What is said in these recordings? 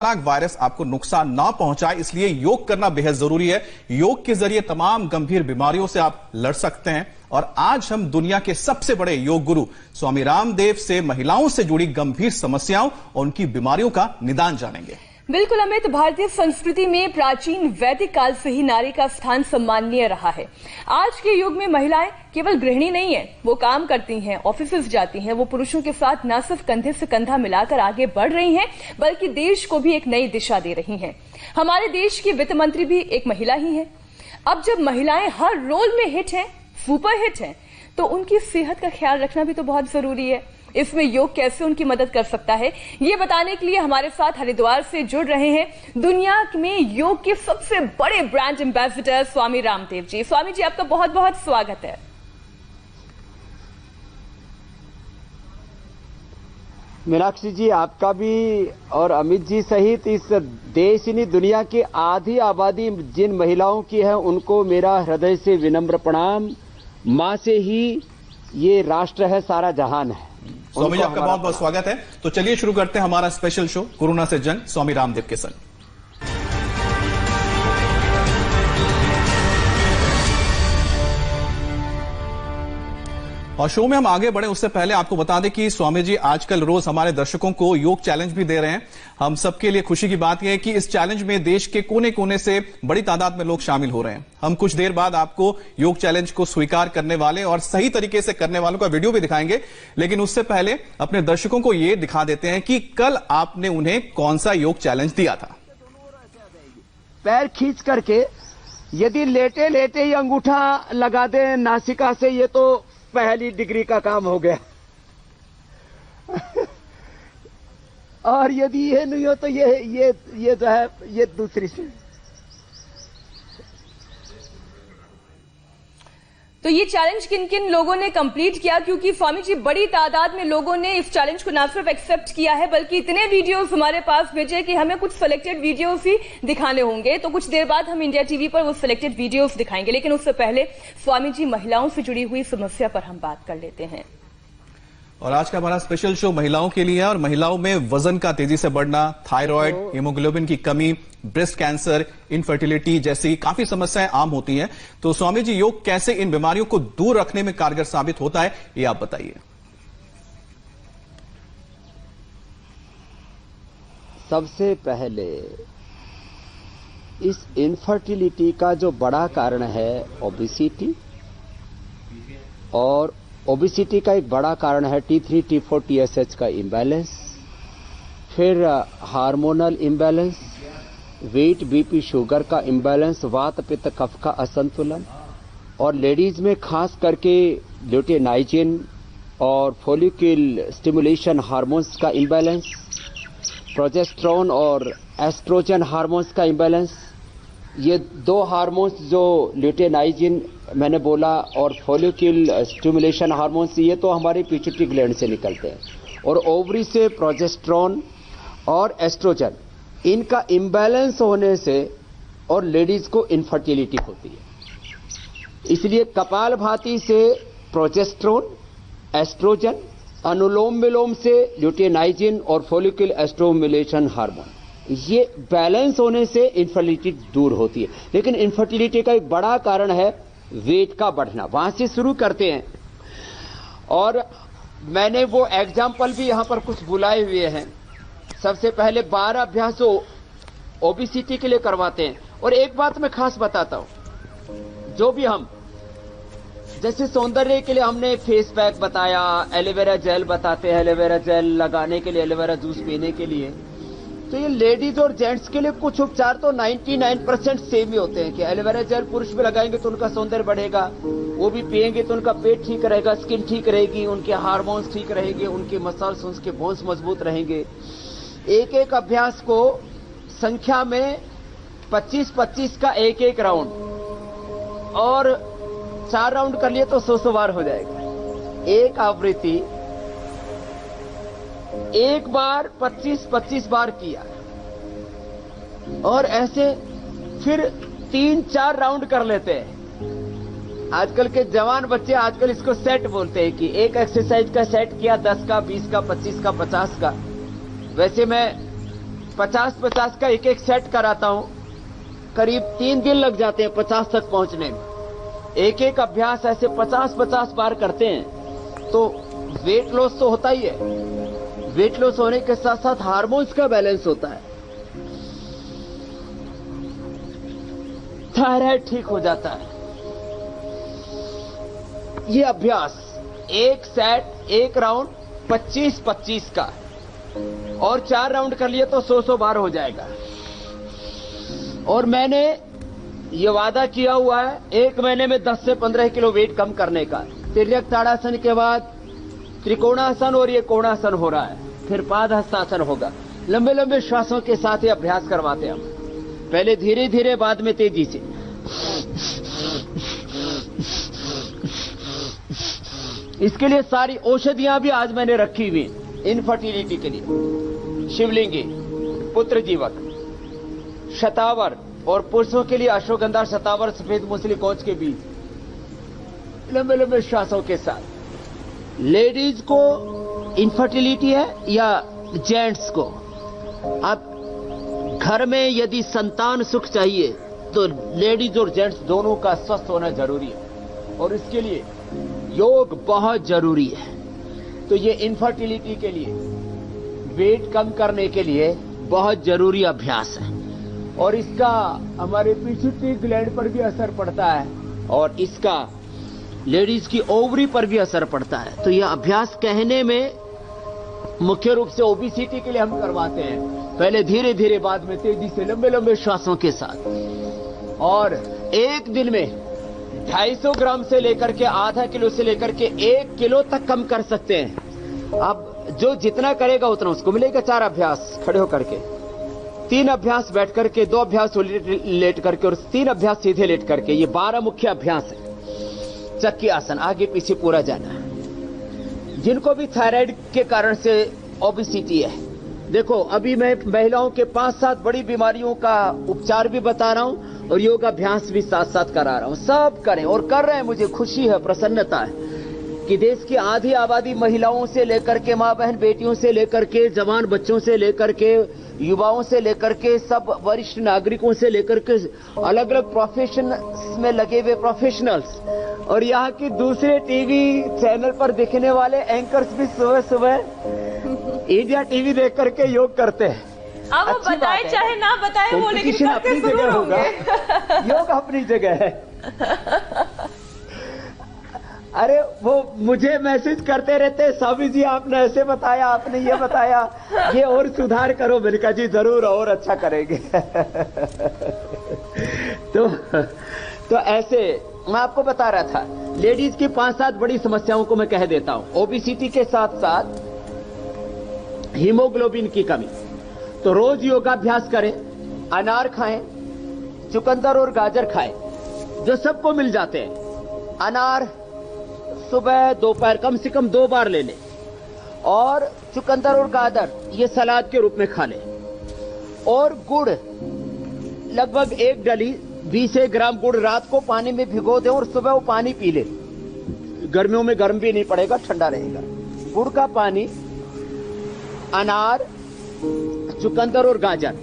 Virus आपको नुकसान ना पहुंचाए, इसलिए योग करना बेहद जरूरी है। योग के जरिए तमाम गंभीर बीमारियों से आप लड़ सकते हैं। और आज हम दुनिया के सबसे बड़े योग गुरु स्वामी रामदेव से महिलाओं से जुड़ी गंभीर समस्याओं और उनकी बीमारियों का निदान जानेंगे। बिल्कुल अमित, भारतीय संस्कृति में प्राचीन वैदिक काल से ही नारी का स्थान सम्माननीय रहा है। आज के युग में महिलाएं केवल गृहिणी नहीं है, वो काम करती हैं, ऑफिसेज जाती हैं, वो पुरुषों के साथ न सिर्फ कंधे से कंधा मिलाकर आगे बढ़ रही हैं, बल्कि देश को भी एक नई दिशा दे रही हैं। हमारे देश की वित्त मंत्री भी एक महिला ही है। अब जब महिलाएं हर रोल में हिट हैं, सुपर हिट हैं, तो उनकी सेहत का ख्याल रखना भी तो बहुत जरूरी है। इसमें योग कैसे उनकी मदद कर सकता है, ये बताने के लिए हमारे साथ हरिद्वार से जुड़ रहे हैं दुनिया में योग के सबसे बड़े ब्रांड एम्बेसडर स्वामी रामदेव जी। स्वामी जी, आपका बहुत बहुत स्वागत है। मीनाक्षी जी, आपका भी और अमित जी सहित इस देश ही दुनिया की आधी आबादी जिन महिलाओं की है, उनको मेरा हृदय से विनम्र प्रणाम। मां से ही ये राष्ट्र है, सारा जहान है। स्वामी जी, आपका बहुत बहुत स्वागत है। तो चलिए शुरू करते हैं हमारा स्पेशल शो कोरोना से जंग स्वामी रामदेव के संग। और शो में हम आगे बढ़े उससे पहले आपको बता दें कि स्वामी जी आजकल रोज हमारे दर्शकों को योग चैलेंज भी दे रहे हैं। हम सबके लिए खुशी की बात यह है कि इस चैलेंज में देश के कोने कोने से बड़ी तादाद में लोग शामिल हो रहे हैं। हम कुछ देर बाद आपको योग चैलेंज को स्वीकार करने वाले और सही तरीके से करने वालों का वीडियो भी दिखाएंगे, लेकिन उससे पहले अपने दर्शकों को यह दिखा देते हैं कि कल आपने उन्हें कौन सा योग चैलेंज दिया था। पैर खींच करके यदि लेटे लेटे ही अंगूठा लगा दे नासिका से, ये तो पहली डिग्री का काम हो गया। और यदि ये नहीं हो तो ये जो है ये दूसरी से। तो ये चैलेंज किन किन लोगों ने कंप्लीट किया, क्योंकि स्वामी जी बड़ी तादाद में लोगों ने इस चैलेंज को न सिर्फ एक्सेप्ट किया है, बल्कि इतने वीडियोस हमारे पास भेजे कि हमें कुछ सिलेक्टेड वीडियोस ही दिखाने होंगे। तो कुछ देर बाद हम इंडिया टीवी पर वो सिलेक्टेड वीडियोस दिखाएंगे, लेकिन उससे पहले स्वामी जी महिलाओं से जुड़ी हुई समस्या पर हम बात कर लेते हैं। और आज का हमारा स्पेशल शो महिलाओं के लिए है। और महिलाओं में वजन का तेजी से बढ़ना, थायराइड, हीमोग्लोबिन की कमी, ब्रेस्ट कैंसर, इनफर्टिलिटी जैसी काफी समस्याएं आम होती हैं। तो स्वामी जी, योग कैसे इन बीमारियों को दूर रखने में कारगर साबित होता है, ये आप बताइए। सबसे पहले इस इनफर्टिलिटी का जो बड़ा कारण है ओबेसिटी, और ओबेसिटी का एक बड़ा कारण है T3, T4, TSH का इम्बैलेंस, फिर hormonal imbalance, weight, BP, sugar का इम्बैलेंस, वात पित्त कफ का असंतुलन, और लेडीज में खास करके ल्यूटेनाइजिन और फॉलिक्यूल स्टिमुलेशन हार्मोन्स का इम्बैलेंस, प्रोजेस्टेरोन और एस्ट्रोजन हार्मोन्स का इम्बैलेंस। ये दो हार्मोन्स जो ल्यूटेनाइजिन मैंने बोला और फॉलिक्यूल स्टिमुलेशन हार्मोन्स, ये तो हमारी पिट्यूटरी ग्लैंड से निकलते हैं, और ओवरी से प्रोजेस्टेरोन और एस्ट्रोजन, इनका इम्बैलेंस होने से और लेडीज को इनफर्टिलिटी होती है। इसलिए कपालभाति से प्रोजेस्टेरोन, एस्ट्रोजन, अनुलोम विलोम से ल्यूटेनाइजिन और फॉलिक्यूल स्टिमुलेशन हार्मोन, ये बैलेंस होने से इनफर्टिलिटी दूर होती है। लेकिन इनफर्टिलिटी का एक बड़ा कारण है वेट का बढ़ना। वहां से शुरू करते हैं, और मैंने वो एग्जाम्पल भी यहां पर कुछ बुलाए हुए हैं। सबसे पहले 12 अभ्यास ओबेसिटी के लिए करवाते हैं। और एक बात मैं खास बताता हूं, जो भी हम जैसे सौंदर्य के लिए हमने फेस पैक बताया, एलोवेरा जेल बताते हैं, एलोवेरा जेल लगाने के लिए, एलोवेरा जूस पीने के लिए, तो ये लेडीज और जेंट्स के लिए कुछ उपचार तो 99% सेम ही होते हैं कि एलोवेरा जेल पुरुष भी लगाएंगे तो उनका सौंदर्य बढ़ेगा, वो भी पिएंगे तो उनका पेट ठीक रहेगा, स्किन ठीक रहेगी, उनके हार्मोन्स ठीक रहेंगे, उनके मसल्स, उनके बोन्स मजबूत रहेंगे। एक एक अभ्यास को संख्या में 25-25 का एक एक राउंड, और 4 राउंड कर लिए तो 100 बार हो जाएगा। एक आवृत्ति एक बार 25-25 बार किया, और ऐसे फिर 3-4 राउंड कर लेते हैं। आजकल के जवान बच्चे आजकल इसको सेट बोलते हैं कि एक एक्सरसाइज का सेट किया, 10 का, 20 का, 25 का, 50 का। वैसे मैं 50-50 का एक सेट कराता हूं। करीब 3 दिन लग जाते हैं 50 तक पहुंचने में। एक अभ्यास ऐसे 50-50 बार करते हैं तो वेट लॉस तो होता ही है। वेट लॉस होने के साथ साथ हार्मोन्स का बैलेंस होता है, थायराइड ठीक हो जाता है। ये अभ्यास एक सेट, एक राउंड 25-25 का, और 4 राउंड कर लिए तो 100 बार हो जाएगा। और मैंने ये वादा किया हुआ है 1 महीने में 10 से 15 किलो वेट कम करने का। तिर्यक ताड़ासन के बाद त्रिकोणासन और ये कोणासन हो रहा है, फिर पाद हस्तासन होगा। लंबे लंबे श्वासों के साथ ये अभ्यास करवाते हैं हम। पहले धीरे धीरे, बाद में तेजी से। इसके लिए सारी औषधियां भी आज मैंने रखी हुई, इनफर्टिलिटी के लिए शिवलिंगी, पुत्र जीवक, शतावर, और पुरुषों के लिए अश्वगंधा, शतावर, सफेद मूसली, कोच के बीज। लंबे लंबे श्वासों के साथ। लेडीज को इनफर्टिलिटी है या जेंट्स को, अब घर में यदि संतान सुख चाहिए तो लेडीज और जेंट्स दोनों का स्वस्थ होना जरूरी है, और इसके लिए योग बहुत जरूरी है। तो ये इनफर्टिलिटी के लिए, वेट कम करने के लिए बहुत जरूरी अभ्यास है, और इसका हमारे पिट्यूटरी ग्लैंड पर भी असर पड़ता है, और इसका लेडीज की ओवरी पर भी असर पड़ता है। तो यह अभ्यास कहने में मुख्य रूप से ओबेसिटी के लिए हम करवाते हैं, पहले धीरे धीरे, बाद में तेजी से, लंबे लंबे श्वासों के साथ। और एक दिन में 250 ग्राम से लेकर के आधा किलो से लेकर के 1 किलो तक कम कर सकते हैं। अब जो जितना करेगा उतना उसको मिलेगा। 4 अभ्यास खड़े होकर के, 3 अभ्यास बैठ करके, 2 अभ्यास लेट करके, और 3 अभ्यास सीधे लेट करके। ये 12 मुख्य अभ्यास है। चक्की आसन, आगे पीछे पूरा जाना है। जिनको भी थायराइड के कारण से ओबेसिटी है, देखो अभी मैं महिलाओं के 5-7 बड़ी बीमारियों का उपचार भी बता रहा हूं, और योग अभ्यास भी साथ साथ करा रहा हूं। सब करें और कर रहे हैं। मुझे खुशी है, प्रसन्नता है कि देश की आधी आबादी महिलाओं से लेकर के, मां बहन बेटियों से लेकर के, जवान बच्चों से लेकर के, युवाओं से लेकर के, सब वरिष्ठ नागरिकों से लेकर के, अलग अलग प्रोफेशन में लगे हुए प्रोफेशनल्स, और यहाँ की दूसरे टीवी चैनल पर दिखने वाले एंकर्स भी सुबह सुबह इंडिया टीवी देख करके योग करते हैं। अब वो बताए चाहे ना बताए, वो लेकिन अपनी जगह होगा, योग अपनी जगह है। अरे वो मुझे मैसेज करते रहते, स्वामी जी आपने ऐसे बताया, आपने ये बताया, ये और सुधार करो। मैंने कहा जी जरूर, और अच्छा करेंगे। तो ऐसे मैं आपको बता रहा था, लेडीज की 5-7 बड़ी समस्याओं को मैं कह देता हूं। ओबेसिटी के साथ साथ हीमोग्लोबिन की कमी, तो रोज योगाभ्यास करें, अनार खाएं, चुकंदर और गाजर खाएं, जो सबको मिल जाते हैं। अनार सुबह दोपहर कम से कम 2 बार ले लें, और चुकंदर और गाजर ये सलाद के रूप में खा लें। और गुड़ लगभग 1 डली 20 ग्राम गुड़ रात को पानी में भिगो दें, और सुबह वो पानी पी ले। गर्मियों में गर्म भी नहीं पड़ेगा, ठंडा रहेगा। गुड़ का पानी, अनार, चुकंदर और गाजर,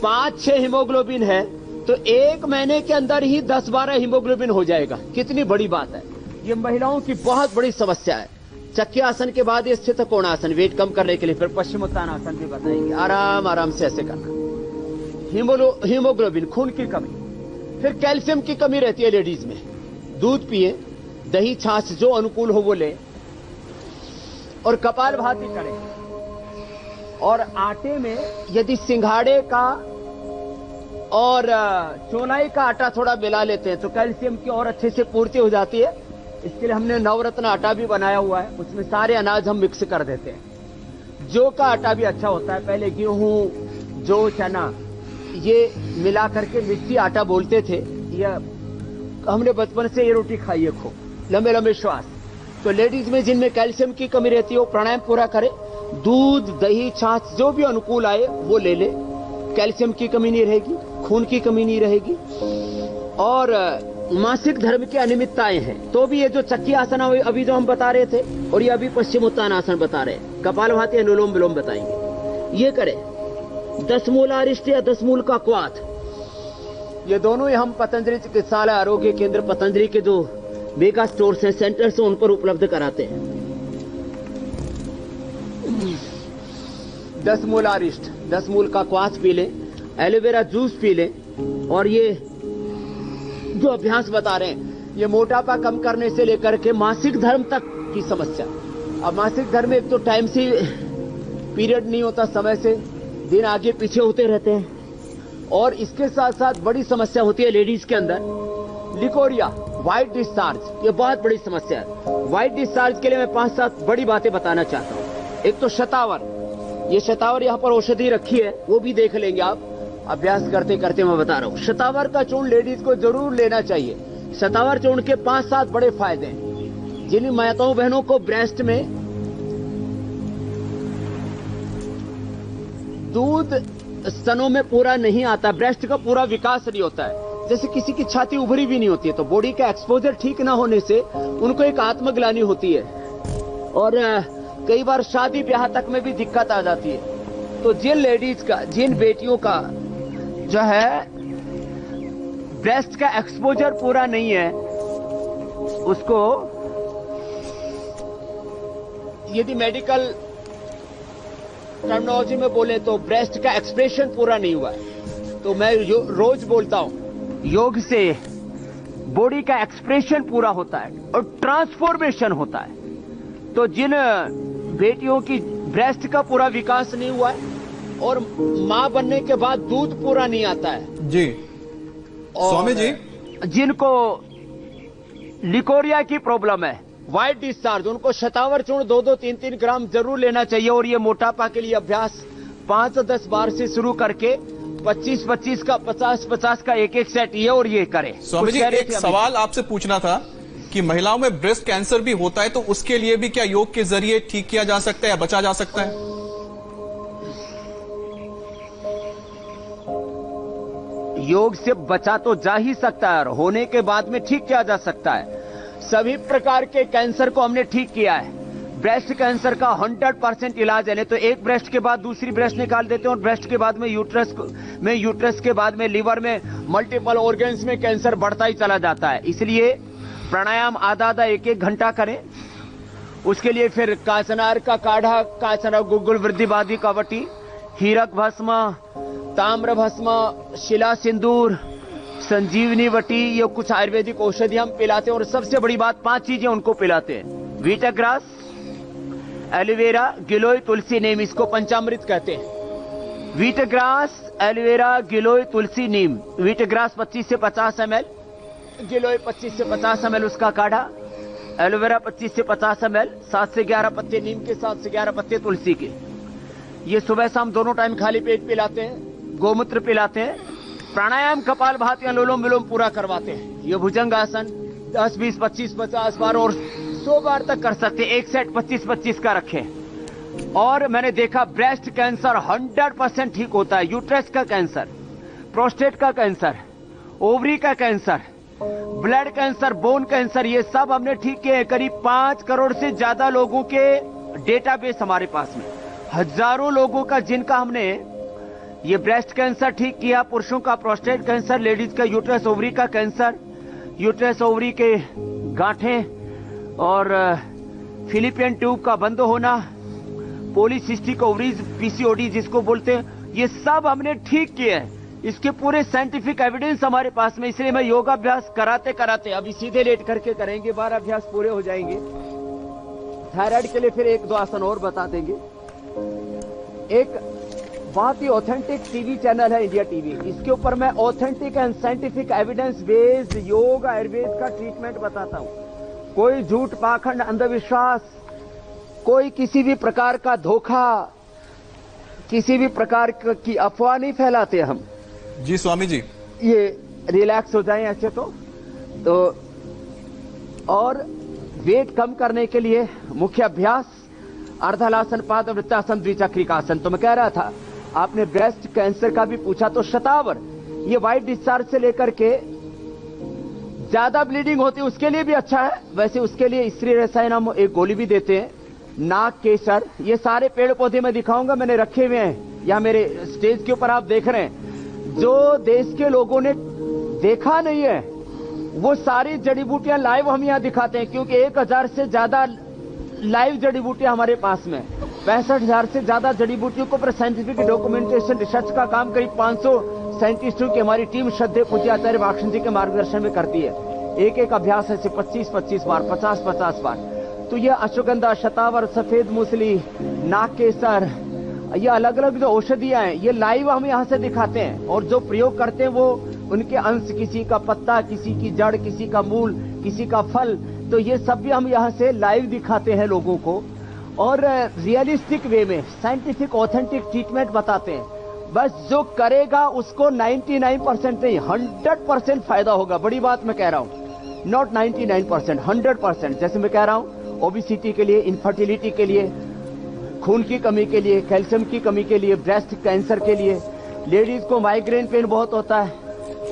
5-6 हीमोग्लोबिन है तो 1 महीने के अंदर ही 10-12 हीमोग्लोबिन हो जाएगा। कितनी बड़ी बात है। ये महिलाओं की बहुत बड़ी समस्या है। चक्की आसन के बाद ये स्थित कोणासन, वेट कम करने के लिए। फिर पश्चिमोत्तानासन भी बताएंगे, आराम आराम से ऐसे करना। हीमोग्लोबिन, खून की कमी। फिर कैल्शियम की कमी रहती है लेडीज में, दूध पिए, दही छाछ जो अनुकूल हो वो ले, और कपालभाति करें। और आटे में यदि सिंघाड़े का और चौलाई का आटा थोड़ा मिला लेते हैं तो कैल्शियम की और अच्छे से पूर्ति हो जाती है। इसके लिए हमने नवरत्न आटा भी बनाया हुआ है, उसमें सारे अनाज हम मिक्स कर देते हैं। जौ का आटा भी अच्छा होता है। पहले गेहूं, जौ, चना ये मिला करके मिट्टी आटा बोलते थे। ये हमने बचपन से ये रोटी खाई है खूब। लंबे लंबे श्वास। तो लेडीज में जिनमें कैल्शियम की कमी रहती है वो प्राणायाम पूरा करे, दूध, दही, छाछ जो भी अनुकूल आए वो ले ले। कैल्शियम की कमी नहीं रहेगी, खून की कमी नहीं रहेगी। और मासिक धर्म की अनियमितताएं हैं तो भी ये जो चक्की आसन अभी जो हम बता रहे थे, और ये अभी पश्चिमोत्तानासन बता रहे हैं, कपालभाति, अनुलोम विलोम बताएंगे, ये करें। 10 मूल अरिष्ट या 10 मूल का क्वाथ, ये दोनों ही हम पतंजलि चिकित्सालय आरोग्य केंद्र पतंजलि के जो मेगा स्टोर्स हैं, सेंटर्स हैं, उन पर उपलब्ध कराते हैं। 10 मूल अरिष्ट, 10 मूल का क्वाथ पी लें, एलोवेरा जूस पी लें, और ये जो अभ्यास बता रहे हैं ये मोटापा कम करने से लेकर के मासिक धर्म तक की समस्या। अब मासिक धर्म में एक तो टाइम से पीरियड नहीं होता, समय से दिन आगे पीछे होते रहते हैं, और इसके साथ साथ बड़ी समस्या होती है लेडीज के अंदर लिकोरिया, व्हाइट डिस्चार्ज। ये बहुत बड़ी समस्या है। व्हाइट डिस्चार्ज के लिए मैं 5-7 बड़ी बातें बताना चाहता हूँ। एक तो शतावर, ये शतावर यहाँ पर औषधि रखी है, वो भी देख लेंगे आप, अभ्यास करते करते मैं बता रहा हूँ। शतावर का चूर्ण लेडीज को जरूर लेना चाहिए। शतावर चूर्ण के 5-7 बड़े फायदे हैं। जिन माताओं बहनों को ब्रेस्ट में दूध स्तनों में पूरा नहीं आता, ब्रेस्ट का पूरा विकास नहीं होता है, जैसे किसी की छाती उभरी भी नहीं होती है, तो बॉडी का एक्सपोजर ठीक ना होने से उनको एक आत्मग्लानि होती है, और कई बार शादी ब्याह तक में भी दिक्कत आ जाती है। तो जिन लेडीज का, जिन बेटियों का जो है ब्रेस्ट का एक्सपोजर पूरा नहीं है, उसको यदि मेडिकल टर्मिनोलॉजी में बोले तो ब्रेस्ट का एक्सप्रेशन पूरा नहीं हुआ है, तो मैं रोज बोलता हूं योग से बॉडी का एक्सप्रेशन पूरा होता है और ट्रांसफॉर्मेशन होता है। तो जिन बेटियों की ब्रेस्ट का पूरा विकास नहीं हुआ है और मां बनने के बाद दूध पूरा नहीं आता है जी, स्वामी जी, जिनको लिकोरिया की प्रॉब्लम है, व्हाइट डिस्चार्ज, उनको शतावर चूर्ण 2-2, 3-3 ग्राम जरूर लेना चाहिए। और ये मोटापा के लिए अभ्यास 5-10 बार से शुरू करके 25-25 का, 50-50 का एक सेट ये और ये करें। स्वामी जी, एक सवाल आपसे पूछना था कि महिलाओं में ब्रेस्ट कैंसर भी होता है, तो उसके लिए भी क्या योग के जरिए ठीक किया जा सकता है या बचा जा सकता है? योग से बचा तो जा ही सकता है, होने के बाद में ठीक किया जा सकता है। सभी प्रकार के कैंसर को हमने ठीक किया है। ब्रेस्ट कैंसर का 100% इलाज है। नहीं तो एक ब्रेस्ट के बाद दूसरी ब्रेस्ट निकाल देते हैं, और ब्रेस्ट के बाद में यूट्रस के बाद में लिवर में, मल्टीपल ऑर्गन्स में कैंसर बढ़ता ही चला जाता है। इसलिए प्राणायाम आधा 1-1 घंटा करें। उसके लिए फिर काचनार का काढ़ा, काचनार, गुग्गुल, वृद्धिवादी कावटी, हीरक भस्म, ताम्र भस्म, शिला सिंदूर, संजीवनी वटी, ये कुछ आयुर्वेदिक औषधि हम पिलाते हैं। और सबसे बड़ी बात 5 चीजें उनको पिलाते हैं। वीटाग्रास, एलोवेरा, गिलोय, तुलसी, नीम, इसको पंचामृत कहते हैं। वीटाग्रास, एलोवेरा, गिलोय, तुलसी, नीम। वीटाग्रास 25 से 50 ml, गिलोय 25 से 50 ml उसका काढ़ा, एलोवेरा 25 से 50 ml, 7 से 11 पत्ते नीम के, 7 से 11 पत्ते तुलसी के। ये सुबह शाम दोनों टाइम खाली पेट पिलाते हैं। गोमूत्र पिलाते हैं। प्राणायाम, कपाल भाती, अनुलोम विलोम पूरा करवाते हैं। ये भुजंग आसन 10, 20, 25, 50 बार और 100 बार तक कर सकते हैं। एक सेट 25-25 का रखें। और मैंने देखा ब्रेस्ट कैंसर 100% ठीक होता है। यूट्रस का कैंसर, प्रोस्टेट का कैंसर, ओवरी का cancer, blood cancer, bone cancer, ये सब हमने ठीक किए हैं। करीब 5 करोड़ से ज्यादा लोगों के डेटाबेस हमारे पास में, हजारों लोगों का जिनका हमने ये ब्रेस्ट कैंसर ठीक किया। पुरुषों का प्रोस्टेट कैंसर, लेडीज का यूट्रस ओवरी का कैंसर, यूट्रस ओवरी के गांठें और फिलिपियन ट्यूब का बंद होना, पॉलीसिस्टिक ओवरीज, पीसीओडी जिसको बोलते हैं, ये सब हमने ठीक किए हैं। इसके पूरे साइंटिफिक एविडेंस हमारे पास में। इसलिए मैं योगाभ्यास कराते कराते अभी सीधे लेट करके करेंगे, 12 अभ्यास पूरे हो जाएंगे। थायराइड के लिए फिर 1-2 आसन और बता देंगे। एक बहुत ही ऑथेंटिक टीवी चैनल है इंडिया टीवी, इसके ऊपर मैं authentic and scientific evidence based योग आयुर्वेद का ट्रीटमेंट बताता हूं। कोई झूठ, पाखंड, अंधविश्वास, कोई किसी भी प्रकार का धोखा, किसी भी प्रकार की अफवाह नहीं फैलाते हम। जी स्वामी जी, ये रिलैक्स हो जाएं अच्छे तो और वेट कम करने के लिए मुख्य अभ्यास अर्धलासन, पाद वृत्तासन, द्विचक्रिकासन। तो मैं कह रहा था, आपने ब्रेस्ट कैंसर का भी पूछा, तो शतावर, ये व्हाइट डिस्चार्ज से लेकर के ज्यादा ब्लीडिंग होती है उसके लिए भी अच्छा है। वैसे उसके लिए स्त्री रसायन हम एक गोली भी देते हैं। नाग केसर, ये सारे पेड़ पौधे मैं दिखाऊंगा, मैंने रखे हुए हैं। या मेरे स्टेज के ऊपर आप देख रहे हैं, जो देश के लोगों ने देखा नहीं है वो सारी जड़ी बूटियां लाइव हम यहां दिखाते हैं, क्योंकि 1000 से ज्यादा लाइव जड़ी बूटियां हमारे पास में, 65,000 से ज्यादा जड़ी बूटियों को साइंटिफिक डॉक्यूमेंटेशन रिसर्च का काम करीब 500 साइंटिस्टों की हमारी टीम श्रद्धेय पूज्य आचार्य भाषण जी के मार्गदर्शन में करती है। एक एक अभ्यास ऐसे 25-25 बार, 50-50 बार। तो ये अश्वगंधा, शतावर, सफेद मूसली, नागकेसर, ये अलग अलग जो औषधियां हैं ये लाइव हम यहां से दिखाते हैं, और जो प्रयोग करते हैं वो उनके अंश, किसी का पत्ता, किसी की जड़, किसी का मूल, किसी का फल, तो ये सब भी हम यहां से लाइव दिखाते हैं लोगों को, और रियलिस्टिक वे में साइंटिफिक ऑथेंटिक ट्रीटमेंट बताते हैं। बस जो करेगा उसको 99% नहीं 100% फायदा होगा। बड़ी बात मैं कह रहा हूं, नॉट 99%, 100%। जैसे मैं कह रहा हूं ओबेसिटी के लिए, इनफर्टिलिटी के लिए, खून की कमी के लिए, कैल्शियम की कमी के लिए, ब्रेस्ट कैंसर के लिए, लेडीज को माइग्रेन पेन बहुत होता है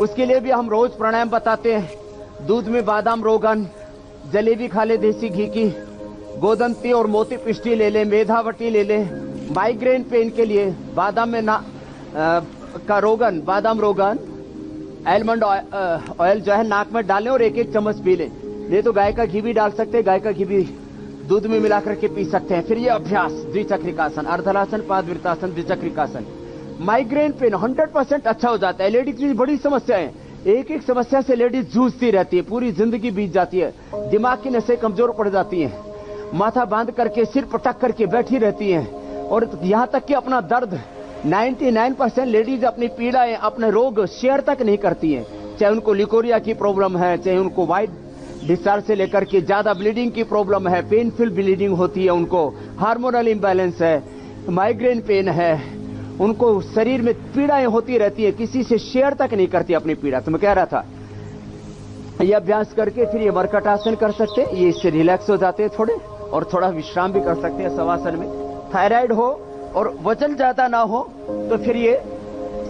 उसके लिए भी हम रोज प्राणायाम बताते हैं। दूध में बादाम रोगन, जलेबी खा ले देसी घी की, गोदंती और मोती पिष्टी ले ले, मेधावटी ले ले। माइग्रेन पेन के लिए बादाम में का रोगन, बादाम रोगन, आलमंड ऑयल जो है नाक में डालें और 1-1 चम्मच पी लें। नहीं तो गाय का घी भी डाल सकते हैं, गाय का घी भी दूध में मिलाकर के पी सकते हैं। फिर ये अभ्यास द्विचक्रिकासन, अर्धलासन, पादवृत्तासन, द्विचक्रिकासन, माइग्रेन पेन 100% अच्छा हो जाता है। लेडीज की बड़ी समस्या है, एक एक समस्या से लेडीज जूझती रहती है, पूरी जिंदगी बीत जाती है, दिमाग की नसें कमजोर पड़ जाती हैं, माथा बांध करके सिर पटक करके बैठी रहती हैं, और यहां तक कि अपना दर्द 99% लेडीज अपनी पीड़ाएं, अपने रोग शेयर तक नहीं करती हैं। चाहे उनको लिकोरिया की प्रॉब्लम है, चाहे उनको वाइट डिस्चार्ज से लेकर के ज्यादा ब्लीडिंग की प्रॉब्लम है, पेनफुल ब्लीडिंग होती है उनको, हार्मोनल इंबैलेंस है, माइग्रेन पेन है, उनको शरीर में पीड़ाएं होती रहती है, किसी से शेयर तक नहीं करती अपनी पीड़ा। तो मैं कह रहा था ये अभ्यास करके फिर ये मरकट आसन कर सकते हैं, ये इससे रिलैक्स हो जाते हैं थोड़े, और थोड़ा विश्राम भी कर सकते हैं शवासन में। थायराइड हो और वजन ज्यादा ना हो तो फिर ये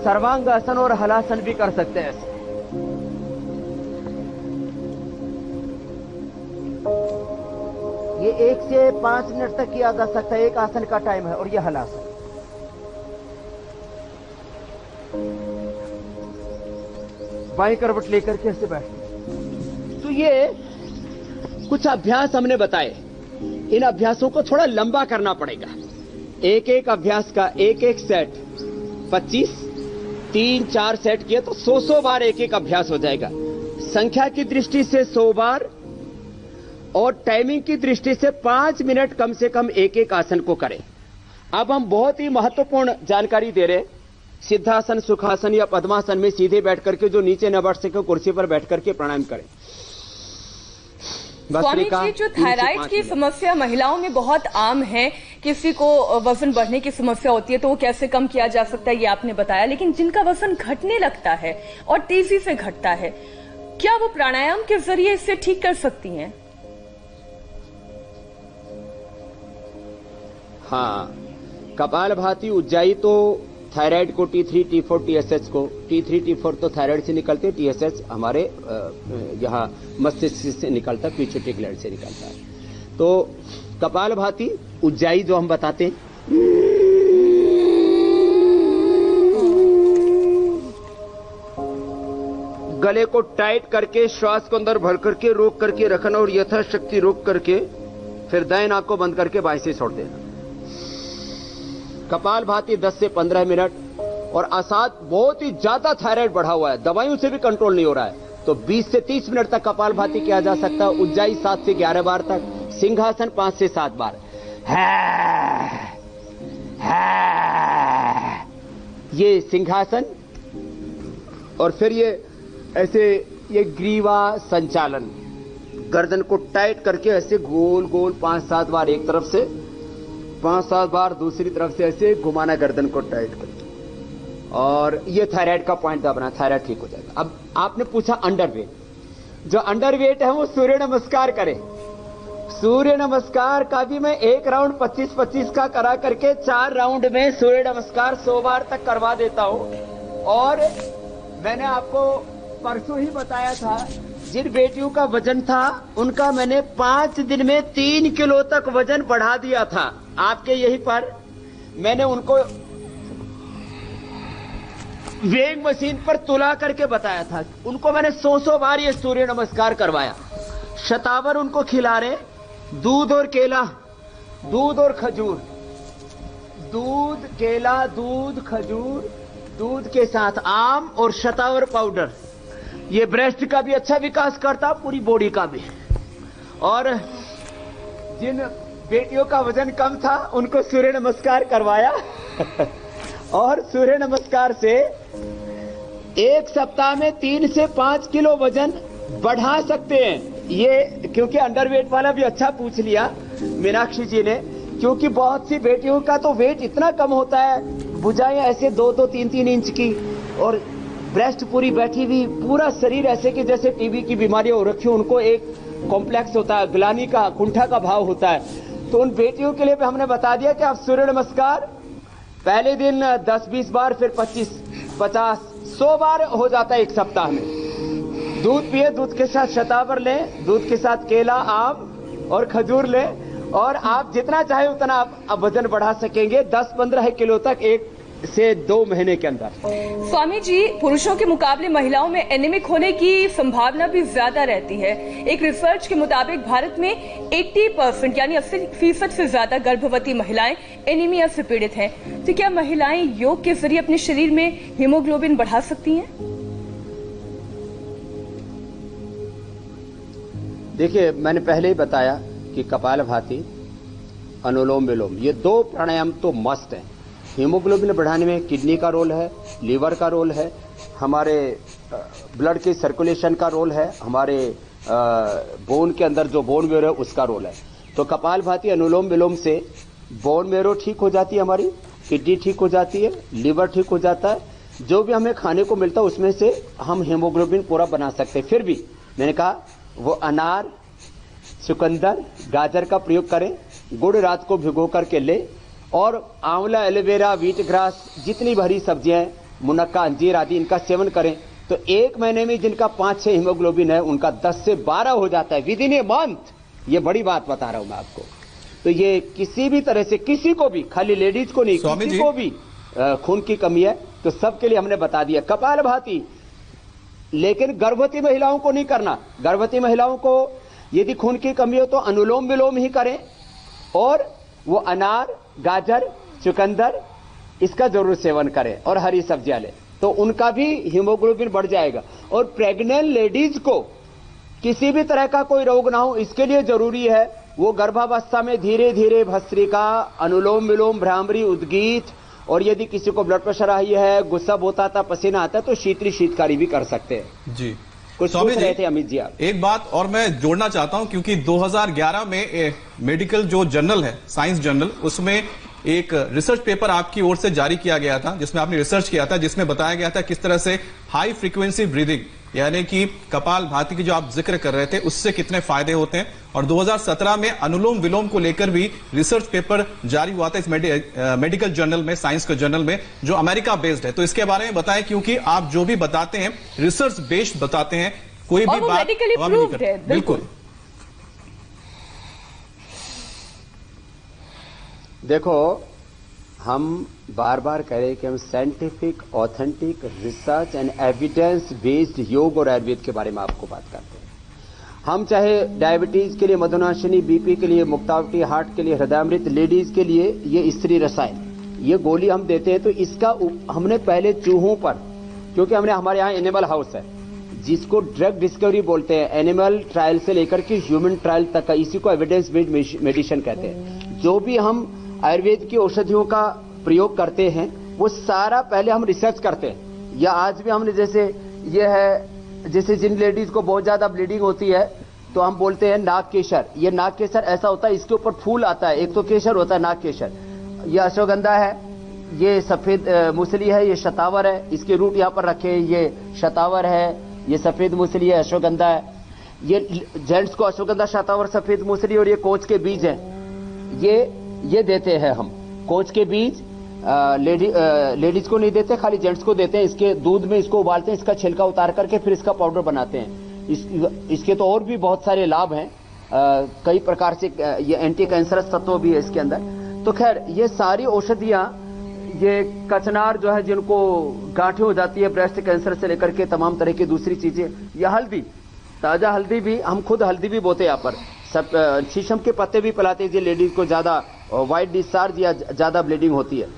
सर्वांगासन और हलासन भी कर सकते हैं। ये 1 से 5 मिनट तक किया जा सकता है, एक आसन का टाइम है। और ये हलासन, बाएं करवट लेकर के ऐसे बैठे। तो ये कुछ अभ्यास हमने बताए, इन अभ्यासों को थोड़ा लंबा करना पड़ेगा। एक एक अभ्यास का एक एक सेट 25, 3-4 सेट किया तो 100 बार एक एक अभ्यास हो जाएगा। संख्या की दृष्टि से 100 बार और टाइमिंग की दृष्टि से 5 मिनट कम से कम एक एक आसन को करें। अब हम बहुत ही महत्वपूर्ण जानकारी दे रहे हैं। सिद्धासन, सुखासन या पद्मासन में सीधे बैठ करके, जो नीचे न बैठ सके कुर्सी पर बैठ करके प्राणायाम करें। स्वामी जी, जो थायराइड की समस्या महिलाओं में बहुत आम है, किसी को वजन बढ़ने की समस्या होती है तो वो कैसे कम किया जा सकता है ये आपने बताया, लेकिन जिनका वजन घटने लगता है और तेजी से घटता है, क्या वो प्राणायाम के जरिए इससे ठीक कर सकती हैं? हाँ, कपालभाति, उज्जाई तो थायराइड को, T3, T4, TSH को, T3, T4 तो थायराइड से निकलते हैं, TSH हमारे यहाँ मस्तिष्क से निकलता है, पिट्यूटरी ग्लैंड से निकलता है। तो कपालभाति, उज्जाई जो हम बताते हैं, गले को टाइट करके श्वास को अंदर भर करके रोक करके रखना और यथाशक्ति रोक करके फिर दाएं नाक को बंद करके बाएं से छोड़ देना। कपालभाति 10 से 15 मिनट। और असाध बहुत ही ज्यादा थायराइड बढ़ा हुआ है, दवाइयों से भी कंट्रोल नहीं हो रहा है, तो 20 से 30 मिनट तक कपालभाति किया जा सकता है। उज्जाई 7 से 11 बार तक, सिंहासन 5 से 7 बार। ये सिंहासन। और फिर ये ऐसे ये ग्रीवा संचालन, गर्दन को टाइट करके ऐसे गोल गोल 5-7 बार एक तरफ से, 5-7 बार दूसरी तरफ से, ऐसे घुमाना गर्दन को टाइट करके। और ये थायराइड का पॉइंट दबाना, थायराइड ठीक हो जाएगा। अब आपने पूछा अंडरवेट, जो अंडरवेट है वो सूर्य नमस्कार करे। सूर्य नमस्कार का भी मैं एक राउंड 25-25 का करा करके 4 राउंड में सूर्य नमस्कार 100 बार तक करवा देता हूं। और मैंने आपको परसों ही बताया था, जिन बेटियों का वजन था उनका मैंने 5 दिन में 3 किलो तक वजन बढ़ा दिया था। आपके यहीं पर मैंने उनको वेइंग मशीन पर तुला करके बताया था। उनको मैंने 100 बार ये सूर्य नमस्कार करवाया। शतावर उनको खिला रहे, दूध और केला, दूध और खजूर, दूध केला दूध खजूर, दूध के साथ आम और शतावर पाउडर। ये ब्रेस्ट का भी अच्छा विकास करता, पूरी बॉडी का भी। और जिन बेटियों का वजन कम था उनको सूर्य नमस्कार करवाया और सूर्य नमस्कार से एक सप्ताह में 3 से 5 किलो वजन बढ़ा सकते हैं। ये क्योंकि अंडरवेट वाला भी अच्छा पूछ लिया मीनाक्षी जी ने, क्योंकि बहुत सी बेटियों का तो वेट इतना कम होता है, भुजाएं ऐसे 2-2, 3-3 इंच की और ब्रेस्ट पूरी बैठी हुई, पूरा शरीर ऐसे कि जैसे टीबी की बीमारी हो रखी हो। उनको एक कॉम्प्लेक्स होता है, ग्लानी का, कुंठा का भाव होता है। तो उन बेटियों के लिए भी हमने बता दिया कि आप सूर्य नमस्कार पहले दिन 10-20 बार, फिर 25-50-100 बार हो जाता है एक सप्ताह में। दूध पिए, दूध के साथ शतावर लें, दूध के साथ केला, आम और खजूर लें और आप जितना चाहे उतना आप वजन बढ़ा सकेंगे 10-15 किलो तक 1 से 2 महीने के अंदर। स्वामी जी, पुरुषों के मुकाबले महिलाओं में एनीमिक होने की संभावना भी ज्यादा रहती है। एक रिसर्च के मुताबिक भारत में 80% यानी 80% से ज्यादा गर्भवती महिलाएं एनीमिया से पीड़ित हैं। तो क्या महिलाएं योग के जरिए अपने शरीर में हीमोग्लोबिन बढ़ा सकती हैं? देखिए, मैंने पहले ही बताया कि कपालभाति, अनुलोम विलोम, ये 2 प्राणायाम तो मस्त हैं। हीमोग्लोबिन बढ़ाने में किडनी का रोल है, लीवर का रोल है, हमारे ब्लड की सर्कुलेशन का रोल है, हमारे बोन के अंदर जो बोन मेरो है उसका रोल है। तो कपालभाति अनुलोम विलोम से बोन मेरो ठीक हो जाती है, हमारी किडनी ठीक हो जाती है, लीवर ठीक हो जाता है। जो भी हमें खाने को मिलता है उसमें से हम हीमोग्लोबिन पूरा बना सकते हैं। फिर भी मैंने कहा वो अनार, चुकंदर, गाजर का प्रयोग करें, गुड़ रात को भिगो करके ले, और आंवला, एलोवेरा, व्हीट ग्रास, जितनी भरी सब्जियां, मुनक्का, अंजीर आदि, इनका सेवन करें तो 1 महीने में जिनका 5-6 हीमोग्लोबिन है उनका 10 से 12 हो जाता है विद इन ए मंथ। ये बड़ी बात बता रहा हूं मैं आपको। तो ये किसी भी तरह से किसी को भी, खाली लेडीज को नहीं, किसी को भी खून की कमी है तो सबके लिए हमने बता दिया कपालभाति। लेकिन गर्भवती महिलाओं को नहीं करना। गर्भवती महिलाओं को यदि खून की कमी हो तो अनुलोम विलोम ही करें और वो अनार, गाजर, चुकंदर, इसका जरूर सेवन करें और हरी सब्जियां लें तो उनका भी हीमोग्लोबिन बढ़ जाएगा। और प्रेग्नेंट लेडीज को किसी भी तरह का कोई रोग ना हो, इसके लिए जरूरी है वो गर्भावस्था में धीरे धीरे भस्त्रिका, अनुलोम विलोम, भ्रामरी, उद्गीत, और यदि किसी को ब्लड प्रेशर हाई है, गुस्सा होता था, पसीना आता है तो शीतकारी भी कर सकते हैं। जी, कुछ पूछ रहे थे अमित जी आप। एक बात और मैं जोड़ना चाहता हूं, क्योंकि 2011 में मेडिकल जो जर्नल है, साइंस जर्नल, उसमें एक रिसर्च पेपर आपकी ओर से जारी किया गया था जिसमें आपने रिसर्च किया था, जिसमें बताया गया था किस तरह से हाई फ्रीक्वेंसी ब्रीदिंग यानी कि कपालभाति की जो आप जिक्र कर रहे थे उससे कितने फायदे होते हैं। और 2017 में अनुलोम विलोम को लेकर भी रिसर्च पेपर जारी हुआ था इस मेडिकल जर्नल में, साइंस के जर्नल में, जो अमेरिका बेस्ड है। तो इसके बारे में बताएं, क्योंकि आप जो भी बताते हैं रिसर्च बेस्ड बताते हैं, कोई भी बात नहीं करते। बिल्कुल। देखो, हम बार बार कह रहे हैं कि हम scientific, authentic, research and evidence based योग और आयुर्वेद के बारे में आपको बात करते हैं। हम चाहे डायबिटीज के लिए मधुनाशिनी, बीपी के लिए मुक्तावटी, हार्ट के लिए हृदयामृत, लेडीज के लिए ये स्त्री रसायन, ये गोली हम देते हैं। तो इसका हमने पहले चूहों पर, क्योंकि हमने हमारे यहाँ एनिमल हाउस है जिसको ड्रग डिस्कवरी बोलते हैं, एनिमल ट्रायल से लेकर के ह्यूमन ट्रायल तक का, इसी को एविडेंस बेस्ड मेडिसिन कहते हैं। जो भी हम आयुर्वेद की औषधियों का प्रयोग करते हैं वो सारा पहले हम रिसर्च करते हैं। या आज भी हमने जैसे ये है, जैसे जिन लेडीज को बहुत ज्यादा ब्लीडिंग होती है तो हम बोलते हैं नाग केसर। ये नाग केसर ऐसा होता है, इसके ऊपर फूल आता है, एक तो केसर होता है, नाग केसर। ये अश्वगंधा है, ये सफेद मूसली है, ये शतावर है, इसके रूट यहाँ पर रखे, ये शतावर है, ये सफेद मूसली है, अश्वगंधा है। ये जेंट्स को अश्वगंधा, शतावर, सफेद मूसली और ये कोच के बीज है, ये देते हैं हम। कोच के बीज लेडीज को नहीं देते, खाली जेंट्स को देते हैं। इसके दूध में इसको उबालते हैं, इसका छिलका उतार करके फिर इसका पाउडर बनाते हैं। इसके तो और भी बहुत सारे लाभ हैं, कई प्रकार से ये एंटी कैंसरस तत्व भी है इसके अंदर। तो खैर, ये सारी औषधियां ये कचनार जो है, जिनको गांठें हो जाती है ब्रेस्ट कैंसर से लेकर के तमाम तरह की दूसरी चीजें, या हल्दी, ताजा हल्दी भी, हम खुद हल्दी भी बोते यहाँ पर, सब शीशम के पत्ते भी पिलाते हैं लेडीज को, ज्यादा वाइट डिस्चार्ज या ज्यादा ब्लीडिंग होती है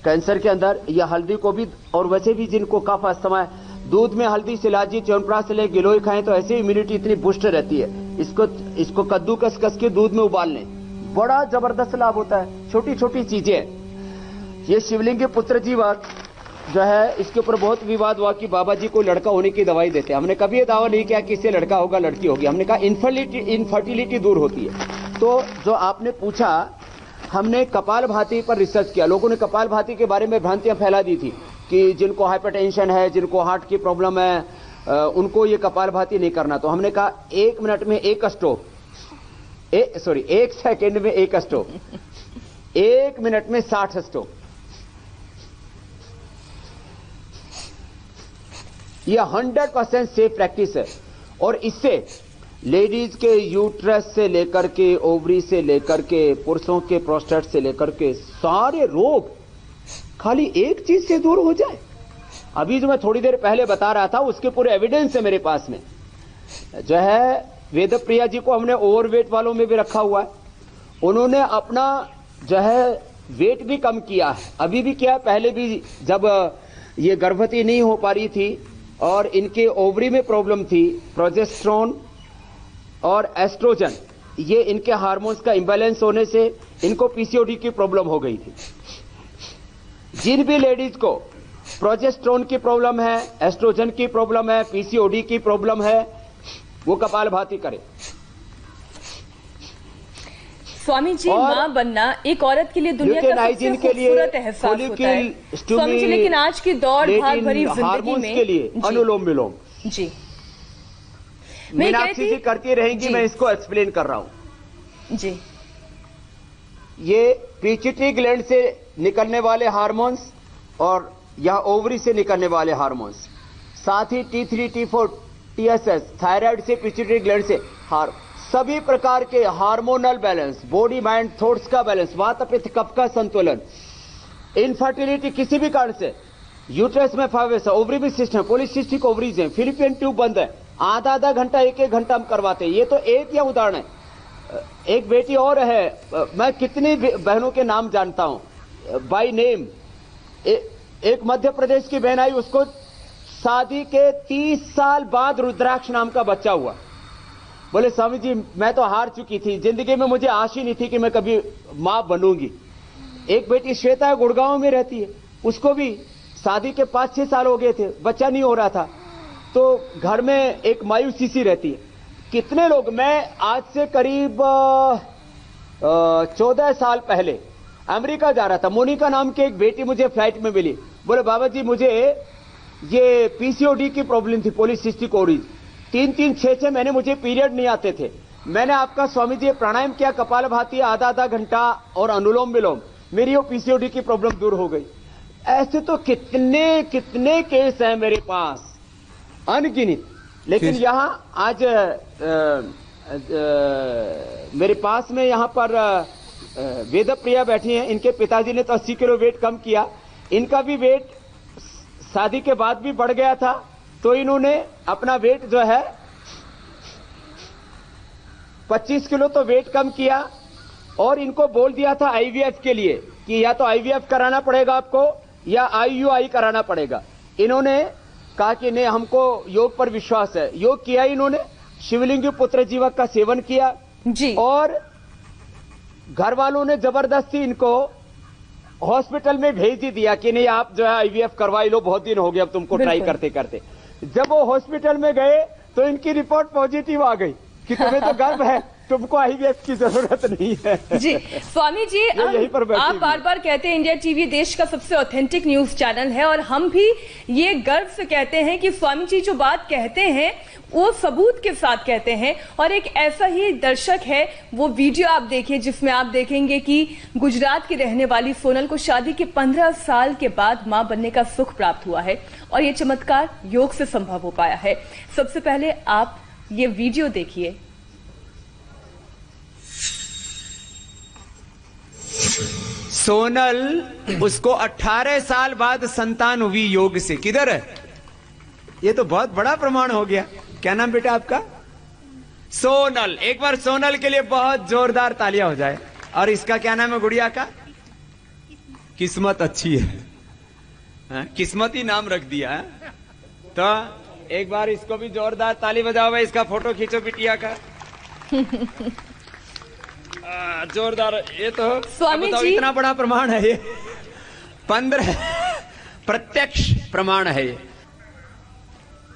कैंसर के अंदर, या हल्दी को भी। और वैसे भी जिनको कफ अस्थमा है, दूध में हल्दी, शिलाजी, च्यवनप्राश ले गिलोय खाएं तो ऐसे इम्यूनिटी इतनी बुस्ट रहती है। इसको कद्दूकस कस के दूध में उबाल लें, बड़ा जबरदस्त लाभ होता है। छोटी छोटी चीजें। ये शिवलिंग के पुत्र जीवक जो है, इसके ऊपर बहुत विवाद हुआ कि बाबा जी को लड़का होने की दवाई देते हैं। हमने कभी ये दावा नहीं किया कि इससे लड़का होगा लड़की होगी, हमने कहा इनफर्टिलिटी दूर होती है। तो जो आपने पूछा, हमने कपालभाति पर रिसर्च किया। लोगों ने कपालभाति के बारे में भ्रांतियां फैला दी थी कि जिनको हाइपरटेंशन है, जिनको हार्ट की प्रॉब्लम है, उनको ये कपालभाति नहीं करना। तो हमने कहा 1 मिनट में 1 स्ट्रोक, 1 सेकेंड में 1 स्ट्रोक, 1 मिनट में 60 स्ट्रोक। यह 100% सेफ प्रैक्टिस है। और इससे लेडीज के यूट्रस से लेकर के, ओवरी से लेकर के, पुरुषों के प्रोस्टेट से लेकर के सारे रोग खाली एक चीज से दूर हो जाए। अभी जो मैं थोड़ी देर पहले बता रहा था, उसके पूरे एविडेंस है मेरे पास में। जो है वेदप्रिया जी को हमने ओवरवेट वालों में भी रखा हुआ है। उन्होंने अपना जो है वेट भी कम किया है, अभी भी किया, पहले भी जब ये गर्भवती नहीं हो पा रही थी और इनके ओवरी में प्रॉब्लम थी, प्रोजेस्टेरोन और एस्ट्रोजन, ये इनके हार्मोन्स का इंबैलेंस होने से इनको पीसीओडी की प्रॉब्लम हो गई थी। जिन भी लेडीज को प्रोजेस्टेरोन की प्रॉब्लम है, एस्ट्रोजन की प्रॉब्लम है, पीसीओडी की प्रॉब्लम है, वो कपालभाति करे। स्वामी जी, मां बनना एक औरत के लिए दुनिया का सबसे खूबसूरत एहसास होता है स्वामी जी, लेकिन आज की दौड़ भाग भरी जिंदगी में के लिए अनुलोम विलोम जी मीनाक्षी जी करती रहेंगी। मैं इसको एक्सप्लेन कर रहा हूं जी। ये पिट्यूटरी ग्लैंड से निकलने वाले हार्मोन्स और यह ओवरी से निकलने वाले हार्मोन्स, साथ ही T3, T4, TSS, थायराइड से, पिट्यूटरी ग्लैंड से, सभी प्रकार के hormonal balance, body mind thoughts का बैलेंस, वात पित्त कफ का संतुलन, इनफर्टिलिटी किसी भी कारण से, यूट्रस में फाइब्रोसिस, ओवरी में सिस्ट है, पॉलीसिस्टिक ओवरीज है, फिलिपियन ट्यूब बंद है, आधा घंटा 1 घंटा हम करवाते हैं। ये तो एक या उदाहरण है। एक बेटी और है, मैं कितनी बहनों के नाम जानता हूं बाय नेम। एक मध्य प्रदेश की बहन आई, उसको शादी के 30 साल बाद रुद्राक्ष नाम का बच्चा हुआ। बोले स्वामी जी, मैं तो हार चुकी थी, जिंदगी में मुझे आश ही नहीं थी कि मैं कभी मां बनूंगी। एक बेटी श्वेता गुड़गांव में रहती है, उसको भी शादी के 5-6 साल हो गए थे, बच्चा नहीं हो रहा था, तो घर में एक मायूसी सी रहती है। कितने लोग, मैं आज से करीब 14 साल पहले अमेरिका जा रहा था, मोनिका नाम की एक बेटी मुझे फ्लाइट में मिली। बोले बाबा जी, मुझे ये पीसीओडी की प्रॉब्लम थी, पॉलीसिस्टिक ओवरीज, 3-3, 6-6 महीने मुझे पीरियड नहीं आते थे। मैंने आपका स्वामी जी प्राणायाम किया, कपालभाति आधा घंटा और अनुलोम विलोम, मेरी वो पीसीओडी की प्रॉब्लम दूर हो गई। ऐसे तो कितने कितने केस हैं मेरे पास, अनगिनत। लेकिन यहां आज मेरे पास में यहां पर वेदप्रिया बैठी हैं, इनके पिताजी ने तो 80 किलो वेट कम किया, इनका भी वेट शादी के बाद भी बढ़ गया था, तो इन्होंने अपना वेट जो है 25 किलो तो वेट कम किया। और इनको बोल दिया था आईवीएफ के लिए कि या तो आईवीएफ कराना पड़ेगा आपको या आईयूआई कराना पड़ेगा। इन्होंने कहा कि नहीं, हमको योग पर विश्वास है। योग किया इन्होंने, शिवलिंग पुत्र जीवक का सेवन किया जी। और घर वालों ने जबरदस्ती इनको हॉस्पिटल में भेज ही दिया कि नहीं, आप जो है आईवीएफ करवाई लो, बहुत दिन हो गए अब तुमको ट्राई करते करते। जब वो हॉस्पिटल में गए तो इनकी रिपोर्ट पॉजिटिव आ गई कि तुम्हें तो गर्भ है, तुमको आईवीएफ की जरूरत नहीं है। जी स्वामी जी, आप बार बार कहते हैं इंडिया टीवी देश का सबसे ऑथेंटिक न्यूज चैनल है, और हम भी ये गर्व से कहते हैं कि स्वामी जी जो बात कहते हैं वो सबूत के साथ कहते हैं। और एक ऐसा ही दर्शक है, वो वीडियो आप देखिए जिसमें आप देखेंगे कि गुजरात की रहने वाली सोनल को शादी के 15 साल के बाद मां बनने का सुख प्राप्त हुआ है, और ये चमत्कार योग से संभव हो पाया है। सबसे पहले आप ये वीडियो देखिए। सोनल, उसको 18 साल बाद संतान हुई योग से। किधर है? ये तो बहुत बड़ा प्रमाण हो गया। क्या नाम बेटा आपका? सोनल। एक बार सोनल के लिए बहुत जोरदार तालियां हो जाए। और इसका क्या नाम है गुड़िया का? किस्मत अच्छी है, किस्मत ही नाम रख दिया है। तो एक बार इसको भी जोरदार ताली बजाओ भाई। इसका फोटो खींचो बिटिया का। जोरदार। ये तो स्वामी जी, इतना बड़ा प्रमाण है ये। 15 प्रत्यक्ष प्रमाण है ये।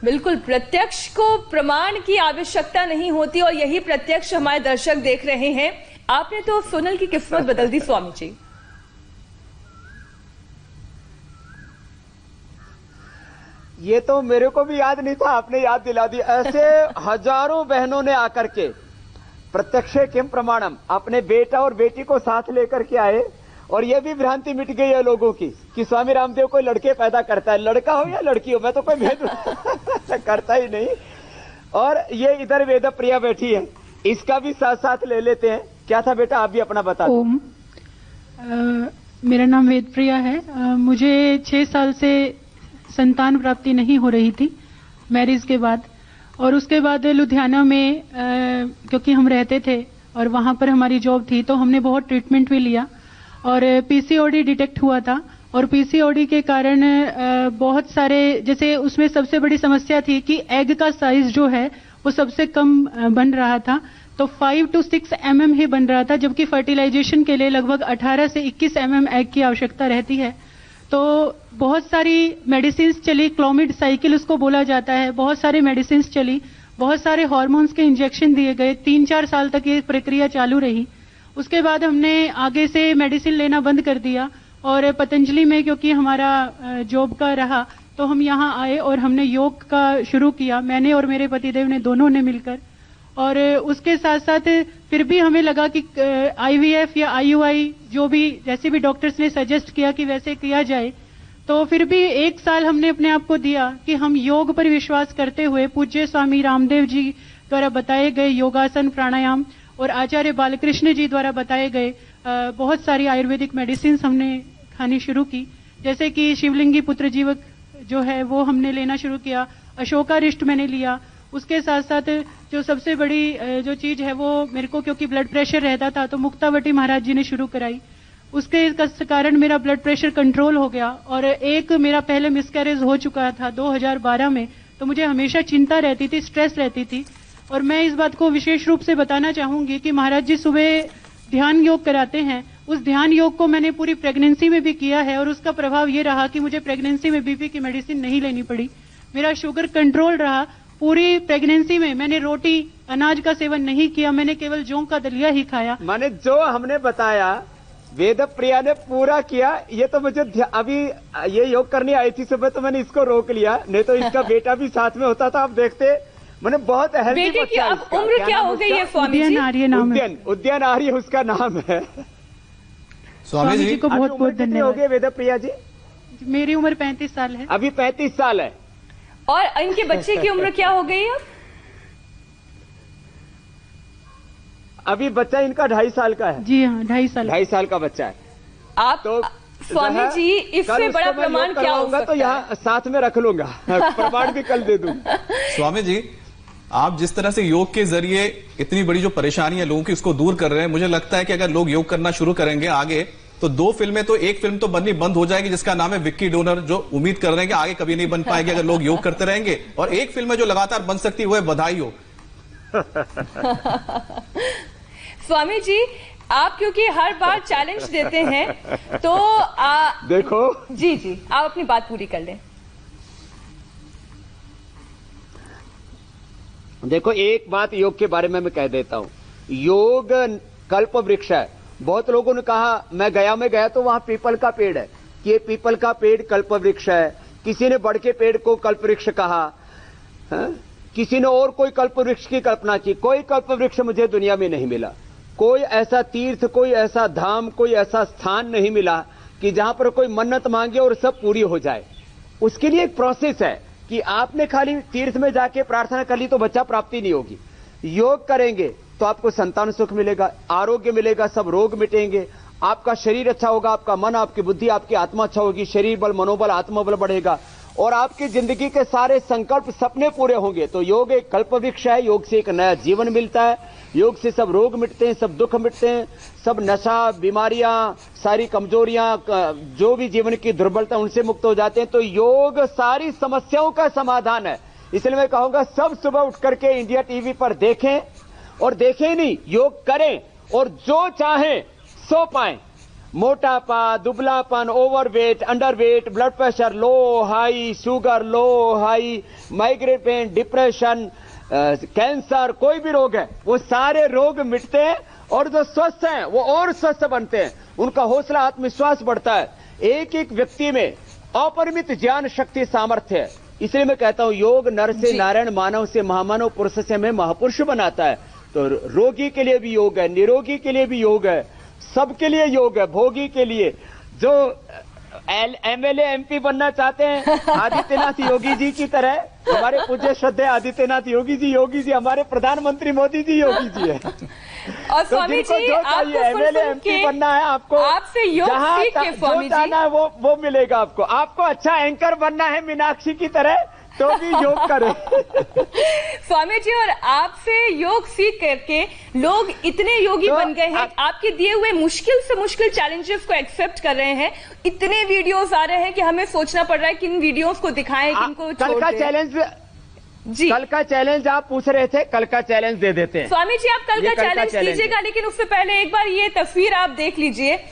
बिल्कुल, प्रत्यक्ष को प्रमाण की आवश्यकता नहीं होती और यही प्रत्यक्ष हमारे दर्शक देख रहे हैं। आपने तो सोनल की किस्मत बदल दी स्वामी जी। ये तो मेरे को भी याद नहीं था, आपने याद दिला दी। ऐसे हजारों बहनों ने आकर के प्रत्यक्षे किम प्रमाणम, अपने बेटा और बेटी को साथ लेकर के आए। और ये भी भ्रांति मिट गई है लोगों की कि स्वामी रामदेव कोई लड़के पैदा करता है, लड़का हो या लड़की हो, मैं तो कोई भेद करता ही नहीं। और ये इधर वेद प्रिया बैठी है, इसका भी साथ साथ ले लेते हैं। क्या था बेटा, आप भी अपना बता दो। ओम, मेरा नाम वेद प्रिया है। मुझे 6 साल से संतान प्राप्ति नहीं हो रही थी मैरिज के बाद। और उसके बाद लुधियाना में क्योंकि हम रहते थे और वहां पर हमारी जॉब थी, तो हमने बहुत ट्रीटमेंट भी लिया और पीसीओडी डिटेक्ट हुआ था। और पीसीओडी के कारण बहुत सारे, जैसे उसमें सबसे बड़ी समस्या थी कि एग का साइज जो है वो सबसे कम बन रहा था, तो 5 to 6 mm ही बन रहा था, जबकि फर्टिलाइजेशन के लिए लगभग 18 से 21 mm एग की आवश्यकता रहती है। तो बहुत सारी मेडिसिन चली, क्लोमिड साइकिल उसको बोला जाता है, बहुत सारी मेडिसिन चली, बहुत सारे हार्मोन्स के इंजेक्शन दिए गए। 3-4 साल तक ये प्रक्रिया चालू रही। उसके बाद हमने आगे से मेडिसिन लेना बंद कर दिया और पतंजलि में क्योंकि हमारा जॉब का रहा, तो हम यहाँ आए और हमने योग का शुरू किया, मैंने और मेरे पतिदेव ने दोनों ने मिलकर। और उसके साथ साथ फिर भी हमें लगा कि आईवीएफ या आईयूआई जो भी, जैसे भी डॉक्टर्स ने सजेस्ट किया कि वैसे किया जाए, तो फिर भी 1 साल हमने अपने आप को दिया कि हम योग पर विश्वास करते हुए पूज्य स्वामी रामदेव जी द्वारा बताए गए योगासन, प्राणायाम और आचार्य बालकृष्ण जी द्वारा बताए गए बहुत सारी आयुर्वेदिक मेडिसिन हमने खानी शुरू की। जैसे कि शिवलिंगी पुत्र जीवक जो है वो हमने लेना शुरू किया, अशोकारिष्ट मैंने लिया। उसके साथ साथ जो सबसे बड़ी जो चीज है वो मेरे को, क्योंकि ब्लड प्रेशर रहता था, तो मुक्तावटी महाराज जी ने शुरू कराई। उसके कारण मेरा ब्लड प्रेशर कंट्रोल हो गया। और एक मेरा पहले मिसकैरेज हो चुका था 2012 में, तो मुझे हमेशा चिंता रहती थी, स्ट्रेस रहती थी। और मैं इस बात को विशेष रूप से बताना चाहूंगी कि महाराज जी सुबह ध्यान योग कराते हैं, उस ध्यान योग को मैंने पूरी प्रेगनेंसी में भी किया है और उसका प्रभाव ये रहा कि मुझे प्रेगनेंसी में बीपी की मेडिसिन नहीं लेनी पड़ी, मेरा शुगर कंट्रोल रहा। पूरी प्रेगनेंसी में मैंने रोटी, अनाज का सेवन नहीं किया, मैंने केवल जौ का दलिया ही खाया। माने जो हमने बताया वेद प्रिया ने पूरा किया। ये तो मुझे अभी ये योग करने आई थी सुबह, तो मैंने इसको रोक लिया, नहीं तो इसका बेटा भी साथ में होता था। आप देखते मैंने बहुत हेल्दी बेटे की अब उम्र क्या हो गई है स्वामी जी? उद्यान आर्य नाम है। उद्यान आर्य उसका नाम है। स्वामी जी को बहुत बहुत धन्यवाद। हो गए वेद प्रिया जी? मेरी उम्र 35 साल है। अभी 35 साल है। और इनके बच्चे की उम्र क्या हो गई है? अभी बच्चा इनका 2.5 साल का है। जी हाँ, 2.5 साल। 2.5 साल का बच्चा है। आप तो स्वामी जी, इससे बड़ा प्रमाण क्या हो सकता है? तो यहाँ साथ में रख लूंगा, प्रमाण भी कल दे दूं। स्वामी जी, आप जिस तरह से योग के जरिए इतनी बड़ी जो परेशानी है लोगों की उसको दूर कर रहे हैं, मुझे लगता है कि अगर लोग योग करना शुरू करेंगे आगे, तो 2 फिल्में, तो एक फिल्म तो बननी बंद हो जाएगी जिसका नाम है विक्की डोनर, जो उम्मीद कर रहे हैं कि आगे कभी नहीं बन पाएगी अगर लोग योग करते रहेंगे। और एक फिल्म जो लगातार बन सकती है वो है बधाई हो। स्वामी जी, आप क्योंकि हर बार चैलेंज देते हैं, तो देखो जी जी, आप अपनी बात पूरी कर लें। देखो, एक बात योग के बारे में मैं कह देता हूं, योग कल्प वृक्ष है। बहुत लोगों ने कहा, मैं गया तो वहां पीपल का पेड़ है, कि ये पीपल का पेड़ कल्प वृक्ष है। किसी ने बड़ के पेड़ को कल्प वृक्ष कहा, किसी ने और कोई कल्प वृक्ष की कल्पना की। कोई कल्प वृक्ष मुझे दुनिया में नहीं मिला, कोई ऐसा तीर्थ, कोई ऐसा धाम, कोई ऐसा स्थान नहीं मिला कि जहां पर कोई मन्नत मांगे और सब पूरी हो जाए। उसके लिए एक प्रोसेस है कि आपने खाली तीर्थ में जाके प्रार्थना कर ली तो बच्चा प्राप्ति नहीं होगी। योग करेंगे तो आपको संतान सुख मिलेगा, आरोग्य मिलेगा, सब रोग मिटेंगे, आपका शरीर अच्छा होगा, आपका मन, आपकी बुद्धि, आपकी आत्मा अच्छा होगी, शरीर बल, मनोबल, आत्मबल बढ़ेगा और आपकी जिंदगी के सारे संकल्प, सपने पूरे होंगे। तो योग एक कल्प वृक्ष है, योग से एक नया जीवन मिलता है, योग से सब रोग मिटते हैं, सब दुख मिटते हैं, सब नशा, बीमारियां, सारी कमजोरियां, जो भी जीवन की दुर्बलता, उनसे मुक्त हो जाते हैं। तो योग सारी समस्याओं का समाधान है। इसलिए मैं कहूंगा सब सुबह उठ करके इंडिया टीवी पर देखें, और देखें ही नहीं, योग करें और जो चाहें सो पाएं। मोटापा, दुबलापन, overweight, underweight, blood pressure low high, sugar low high, migraine pain, depression, cancer, कोई भी रोग है, वो सारे रोग मिटते हैं और जो स्वस्थ हैं वो और स्वस्थ बनते हैं, उनका हौसला, आत्मविश्वास बढ़ता है। एक एक व्यक्ति में अपरिमित ज्ञान, शक्ति, सामर्थ्य है। इसलिए मैं कहता हूं योग नर से नारायण, मानव से महामानव, पुरुष से हमें महापुरुष बनाता है। तो रोगी के लिए भी योग है, निरोगी के लिए भी योग है, सबके लिए योग है। भोगी के लिए, जो एमएलए एमपी बनना चाहते हैं, आदित्यनाथ योगी जी की तरह, हमारे पूज्य श्रद्धेय आदित्यनाथ योगी जी हमारे प्रधानमंत्री मोदी जी योगी जी है। और स्वामी तो जी, जो चाहिए एमएलए एमपी बनना है आपको, आपसे योग सीख के स्वामी जो जाना है वो मिलेगा आपको। आपको अच्छा एंकर बनना है मीनाक्षी की तरह, तो भी योग करें। स्वामी जी, और आपसे योग सीख करके लोग इतने योगी बन गए हैं, आपके दिए हुए मुश्किल से मुश्किल चैलेंजेस को एक्सेप्ट कर रहे हैं। इतने वीडियोस आ रहे हैं कि हमें सोचना पड़ रहा है किन वीडियोस को दिखाएं, किनको छोड़ दें। कल का चैलेंज जी, कल का चैलेंज आप पूछ रहे थे, कल का चैलेंज दे देते हैं। स्वामी जी, आप कल का चैलेंज कीजिएगा, लेकिन उससे पहले एक बार ये तस्वीर आप देख लीजिए।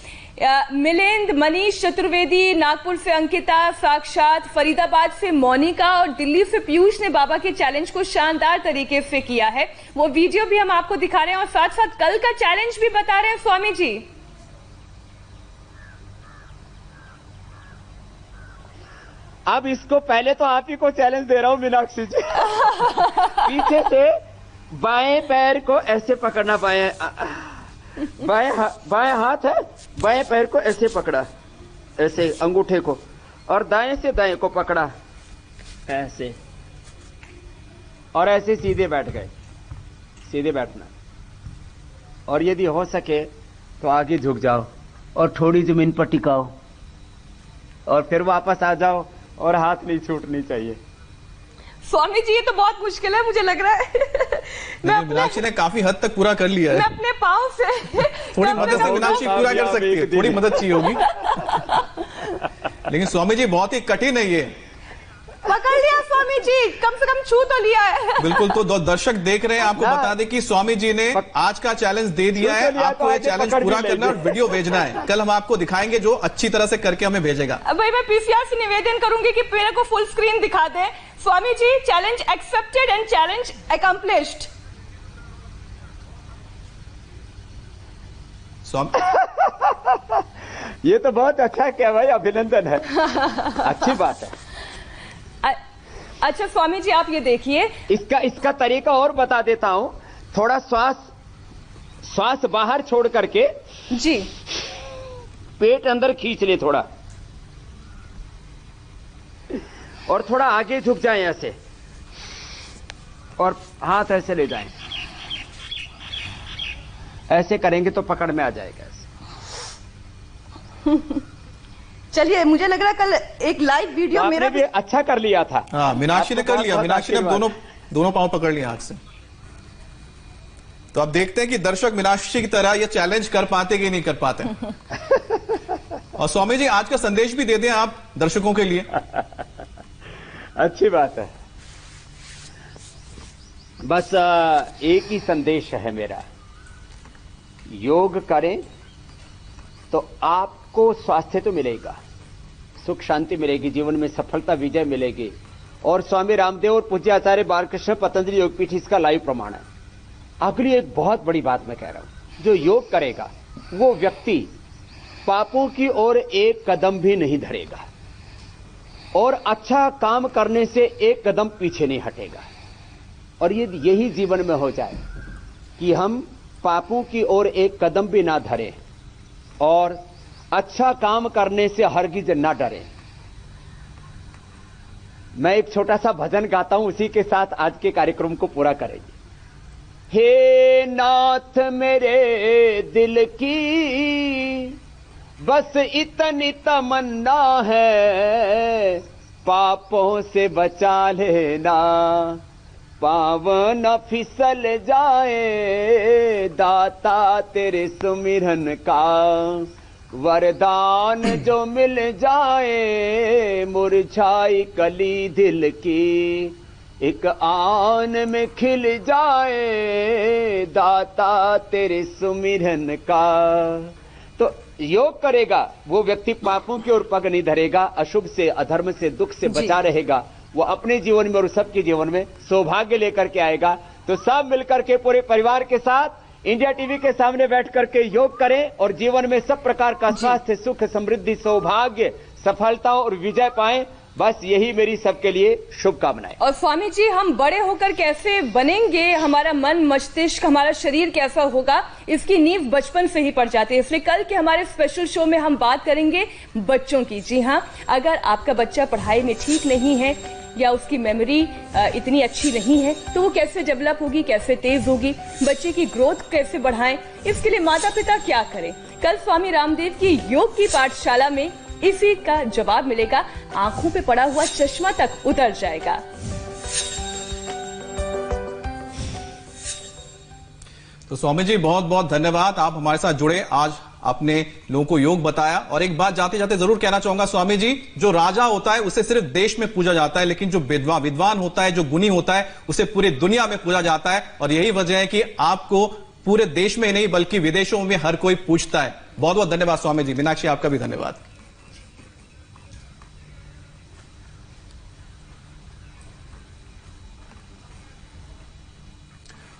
मिलिंद, मनीष चतुर्वेदी, नागपुर से अंकिता, साक्षात, फरीदाबाद से मोनिका और दिल्ली से पीयूष ने बाबा के चैलेंज को शानदार तरीके से किया है। वो वीडियो भी हम आपको दिखा रहे हैं और साथ साथ कल का चैलेंज भी बता रहे हैं स्वामी जी। अब इसको पहले तो आप ही को चैलेंज दे रहा हूं मीनाक्षी जी। पीछे से बाएं पैर को ऐसे पकड़ना, बाएं हाथ है, बाएं पैर को ऐसे पकड़ा, ऐसे अंगूठे को, और दाएं से दाएं को पकड़ा ऐसे, और ऐसे सीधे बैठ गए। सीधे बैठना, और यदि हो सके तो आगे झुक जाओ और थोड़ी जमीन पर टिकाओ, और फिर वापस आ जाओ और हाथ नहीं छूटनी चाहिए। स्वामी जी, ये तो बहुत मुश्किल है, मुझे लग रहा है। मीनाक्षी ने काफी हद तक पूरा कर लिया है। मैं अपने पाँव से थोड़ी मदद से मीनाक्षी पूरा कर सकती है, थोड़ी मदद चाहिए होगी। लेकिन स्वामी जी बहुत ही कठिन है ये। पकड़ लिया स्वामी जी, कम से कम छू तो लिया है। बिल्कुल, तो दर्शक देख रहे हैं, आपको बता दें कि स्वामी जी ने आज का चैलेंज दे दिया है। आपको ये चैलेंज पूरा करना और वीडियो भेजना है। कल हम आपको दिखाएंगे जो अच्छी तरह से करके हमें भेजेगा। भाई, मैं पीसीआर से निवेदन करूंगी कि मेरे को फुल स्क्रीन दिखा दें। Swami ji, challenge accepted and challenge accomplished. ये तो बहुत अच्छा किया भाई, अभिनंदन है। अच्छी बात है। अच्छा स्वामी जी, आप ये देखिए, इसका तरीका और बता देता हूं। थोड़ा श्वास बाहर छोड़ करके जी, पेट अंदर खींच ले थोड़ा, और थोड़ा आगे झुक जाएं ऐसे, और हाथ ऐसे ले जाएं। ऐसे करेंगे तो पकड़ में आ जाएगा ऐसे। चलिए, मुझे लग रहा है कल एक लाइव वीडियो मेरा भी अच्छा कर लिया था। हाँ, मीनाक्षी ने कर लिया। मीनाक्षी ने दोनों पांव पकड़ लिया हाथ से। तो अब देखते हैं कि दर्शक मीनाक्षी की तरह ये चैलेंज कर पाते कि नहीं कर पाते। और स्वामी जी, आज का संदेश भी दे दें आप दर्शकों के लिए। अच्छी बात है। बस एक ही संदेश है मेरा, योग करें तो आपको स्वास्थ्य तो मिलेगा, सुख शांति मिलेगी, जीवन में सफलता विजय मिलेगी। और स्वामी रामदेव और पूज्य आचार्य बालकृष्ण पतंजलि योगपीठ इसका लाइव प्रमाण है। अगली एक बहुत बड़ी बात मैं कह रहा हूं, जो योग करेगा वो व्यक्ति पापों की ओर एक कदम भी नहीं धरेगा, और अच्छा काम करने से एक कदम पीछे नहीं हटेगा। और यही जीवन में हो जाए कि हम पापों की ओर एक कदम भी ना धरें और अच्छा काम करने से हरगिज ना डरें। मैं एक छोटा सा भजन गाता हूं, उसी के साथ आज के कार्यक्रम को पूरा करेंगे। हे नाथ मेरे दिल की बस इतनी तमन्ना है, पापों से बचा लेना, पाँव न फिसल जाए, दाता तेरे सुमिरन का वरदान जो मिल जाए, मुरझाई कली दिल की एक आन में खिल जाए, दाता तेरे सुमिरन का। तो योग करेगा वो व्यक्ति पापों की ओर पग नहीं धरेगा, अशुभ से, अधर्म से, दुख से बचा रहेगा, वो अपने जीवन में और सबके जीवन में सौभाग्य लेकर के आएगा। तो सब मिलकर के पूरे परिवार के साथ इंडिया टीवी के सामने बैठ करके योग करें और जीवन में सब प्रकार का स्वास्थ्य, सुख, समृद्धि, सौभाग्य, सफलता और विजय पाएं। बस यही मेरी सबके लिए शुभकामनाएं। और स्वामी जी, हम बड़े होकर कैसे बनेंगे, हमारा मन, मस्तिष्क, हमारा शरीर कैसा होगा, इसकी नींव बचपन से ही पड़ जाती है। इसलिए कल के हमारे स्पेशल शो में हम बात करेंगे बच्चों की। जी हाँ, अगर आपका बच्चा पढ़ाई में ठीक नहीं है या उसकी मेमोरी इतनी अच्छी नहीं है, तो वो कैसे डेवलप होगी, कैसे तेज होगी, बच्चे की ग्रोथ कैसे बढ़ाएं, इसके लिए माता पिता क्या करें। कल स्वामी रामदेव की योग की पाठशाला में इसी का जवाब मिलेगा, आंखों पे पड़ा हुआ चश्मा तक उतर जाएगा। तो स्वामी जी बहुत बहुत धन्यवाद, आप हमारे साथ जुड़े, आज आपने लोगों को योग बताया। और एक बात जाते जाते जरूर कहना चाहूंगा स्वामी जी, जो राजा होता है उसे सिर्फ देश में पूजा जाता है, लेकिन जो विद्वान होता है, जो गुणी होता है, उसे पूरी दुनिया में पूजा जाता है। और यही वजह है कि आपको पूरे देश में नहीं बल्कि विदेशों में हर कोई पूछता है। बहुत बहुत धन्यवाद स्वामी जी। मीनाक्षी, आपका भी धन्यवाद।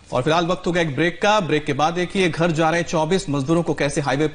और फिलहाल वक्त हो गया एक ब्रेक का। ब्रेक के बाद देखिए घर जा रहे 24 मजदूरों को कैसे हाईवे